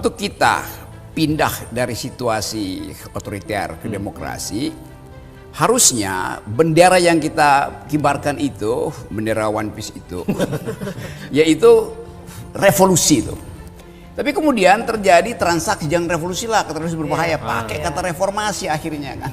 waktu kita pindah dari situasi otoriter ke demokrasi, harusnya bendera yang kita kibarkan itu, bendera One Piece itu, yaitu revolusi itu. Tapi kemudian terjadi transaksi, jangan revolusi lah, kata revolusi berbahaya, pakai kata reformasi akhirnya kan.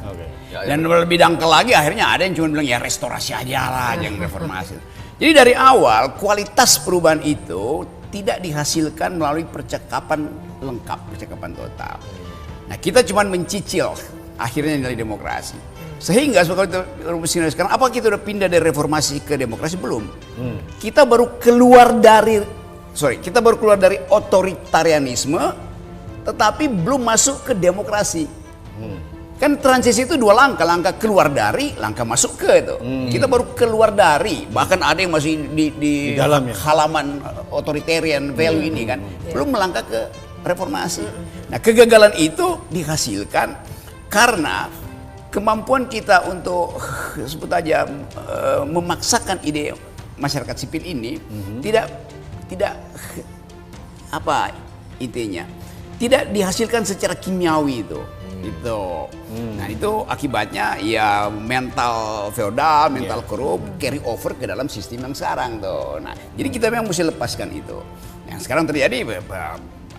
Dan lebih dangkal lagi akhirnya ada yang cuma bilang ya restorasi aja lah, jangan reformasi. Jadi dari awal kualitas perubahan itu tidak dihasilkan melalui percakapan lengkap, percakapan total. Nah kita cuma mencicil akhirnya nilai demokrasi. Sehingga sekarang apa kita udah pindah dari reformasi ke demokrasi? Belum. Kita baru keluar dari otoritarianisme, tetapi belum masuk ke demokrasi. Kan transisi itu dua langkah, langkah keluar dari, langkah masuk ke itu. Kita baru keluar dari, bahkan ada yang masih di halaman authoritarian value ini kan, belum melangkah ke reformasi. Nah kegagalan itu dihasilkan karena kemampuan kita untuk sebut aja memaksakan ide masyarakat sipil ini tidak apa intinya tidak dihasilkan secara kimiawi itu. Nah itu akibatnya ya mental feodal, mental korup carry over ke dalam sistem yang sekarang tuh. Nah jadi kita memang mesti lepaskan itu. Yang sekarang terjadi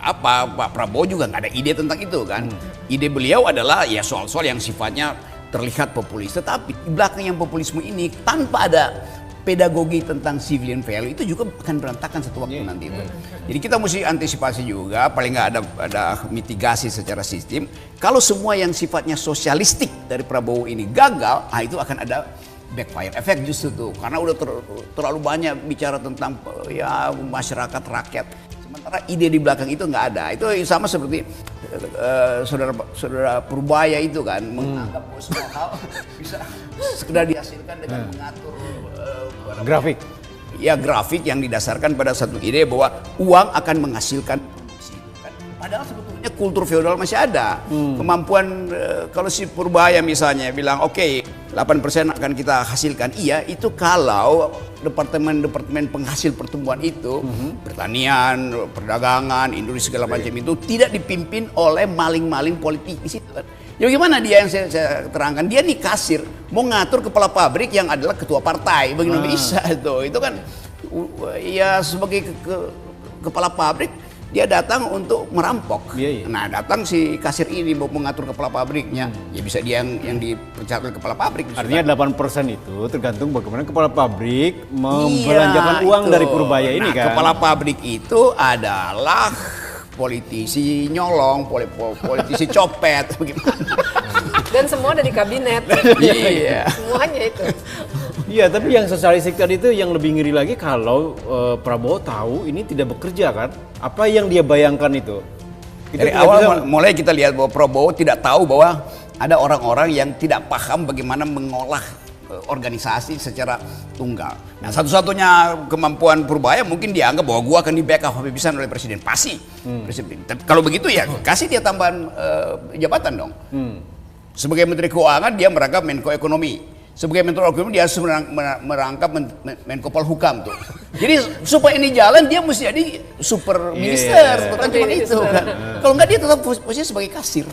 apa Pak Prabowo juga nggak ada ide tentang itu kan. Ide beliau adalah ya soal-soal yang sifatnya terlihat populis, tetapi di belakang yang populisme ini tanpa ada pedagogi tentang civilian value itu juga akan berantakan satu waktu nanti itu. Jadi kita mesti antisipasi juga, paling nggak ada mitigasi secara sistem. Kalau semua yang sifatnya sosialistik dari Prabowo ini gagal, itu akan ada backfire effect justru tuh, karena udah terlalu banyak bicara tentang ya masyarakat rakyat. Sementara ide di belakang itu nggak ada. Itu sama seperti saudara Purbaya itu kan menganggap bahwa semua hal bisa sekedar dihasilkan dengan mengatur grafik. Ya grafik yang didasarkan pada satu ide bahwa uang akan menghasilkan produksi. Padahal sebetulnya kultur feodal masih ada. Kemampuan kalau si Purbaya misalnya bilang oke, 8% akan kita hasilkan. Iya, itu kalau departemen-departemen penghasil pertumbuhan itu, pertanian, perdagangan, industri segala macam itu tidak dipimpin oleh maling-maling politik di situ kan. Ya gimana dia yang saya terangkan, dia nih kasir, mau ngatur kepala pabrik yang adalah ketua partai, bagaimana bisa itu? Itu kan ya sebagai kepala pabrik dia datang untuk merampok. Nah datang si kasir ini mau mengatur kepala pabriknya, ya bisa dia yang dipecat oleh kepala pabrik. Artinya 8% itu tergantung bagaimana kepala pabrik membelanjakan uang dari Purbaya ini kan. Kepala pabrik itu adalah politisi nyolong, politisi copet, bagaimana? Dan semua ada di kabinet. Iya. Semuanya itu. Iya, tapi yang sosialistik tadi itu yang lebih ngeri lagi kalau Prabowo tahu ini tidak bekerja kan? Apa yang dia bayangkan itu? Dari awal mulai kita lihat bahwa Prabowo tidak tahu bahwa ada orang-orang yang tidak paham bagaimana mengolah organisasi secara tunggal. Nah satu-satunya kemampuan Purbaya mungkin dia anggap bahwa gua akan di backup habis-habisan oleh presiden. Pasti. Kalau begitu ya kasih dia tambahan jabatan dong. Sebagai Menteri Keuangan dia merangkap Menko Ekonomi. Sebagai Menteri Ekonomi dia harus merangkap Menko Polhukam tuh. Jadi supaya ini jalan dia mesti jadi super minister, bukan cuma itu kan. Kalau enggak dia tetap posisinya sebagai kasir.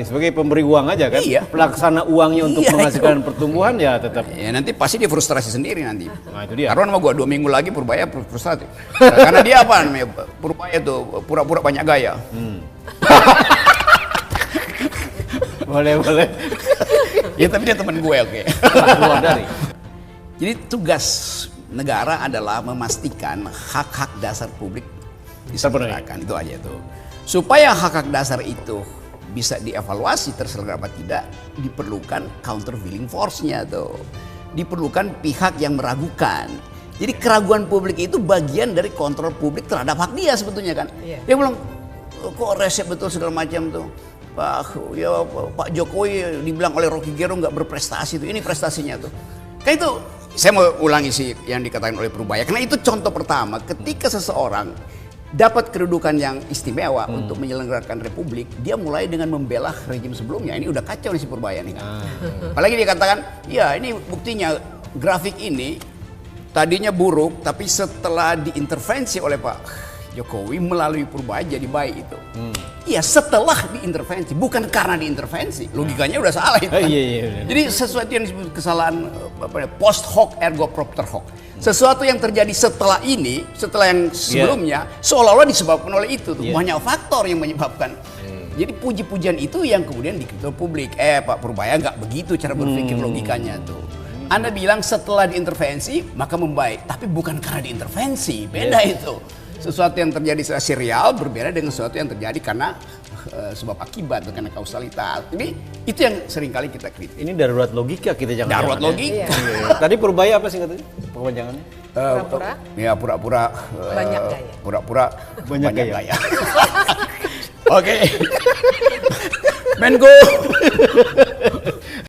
Sebagai pemberi uang aja kan. Pelaksana uangnya untuk menghasilkan pertumbuhan ya tetap. Ya nanti pasti dia frustrasi sendiri nanti. Nah itu dia. Karena sama gua 2 minggu lagi Purbaya frustrasi. Karena dia apa namanya? Purbaya tuh pura-pura banyak gaya. Boleh. Ya tapi dia teman gue oke. Keluar dari. Jadi tugas negara adalah memastikan hak-hak dasar publik diselenggarakan. Itu aja tuh. Supaya hak-hak dasar itu bisa dievaluasi terselenggara apa tidak, diperlukan countervailing force-nya tuh. Diperlukan pihak yang meragukan. Jadi keraguan publik itu bagian dari kontrol publik terhadap hak dia sebetulnya kan. Dia bilang kok resep betul segala macam tuh. Pak Jokowi dibilang oleh Rocky Gerung nggak berprestasi tuh, ini prestasinya tuh. Kayak itu saya mau ulangi sih yang dikatakan oleh Purbaya, karena itu contoh pertama ketika seseorang dapat kedudukan yang istimewa untuk menyelenggarakan republik, dia mulai dengan membela rejim sebelumnya. Ini udah kacau nih si Purbaya nih kan. Apalagi dia katakan, ya ini buktinya grafik ini tadinya buruk, tapi setelah diintervensi oleh Pak Jokowi melalui Purbaya jadi baik itu. Iya, setelah diintervensi, bukan karena diintervensi. Logikanya udah salah itu. Kan? Iya. Jadi sesuatu yang disebut kesalahan post hoc ergo propter hoc. Sesuatu yang terjadi setelah ini, setelah yang sebelumnya, seolah-olah disebabkan oleh itu. Banyak faktor yang menyebabkan. Jadi puji-pujian itu yang kemudian dikritik publik. Pak Purbaya nggak begitu cara berpikir logikanya tuh. Anda bilang setelah diintervensi maka membaik, tapi bukan karena diintervensi, beda itu. Sesuatu yang terjadi secara serial berbeda dengan sesuatu yang terjadi karena sebab akibat, karena kausalitas. Ini itu yang seringkali kita kritik. Ini darurat logika kita jangan. Darurat logika. Ya. Tadi Purbaya apa sih katanya? Perpanjangannya? Pura-pura? Ya pura-pura. Banyak gaya. Pura-pura Banyak gaya. Oke. Menko.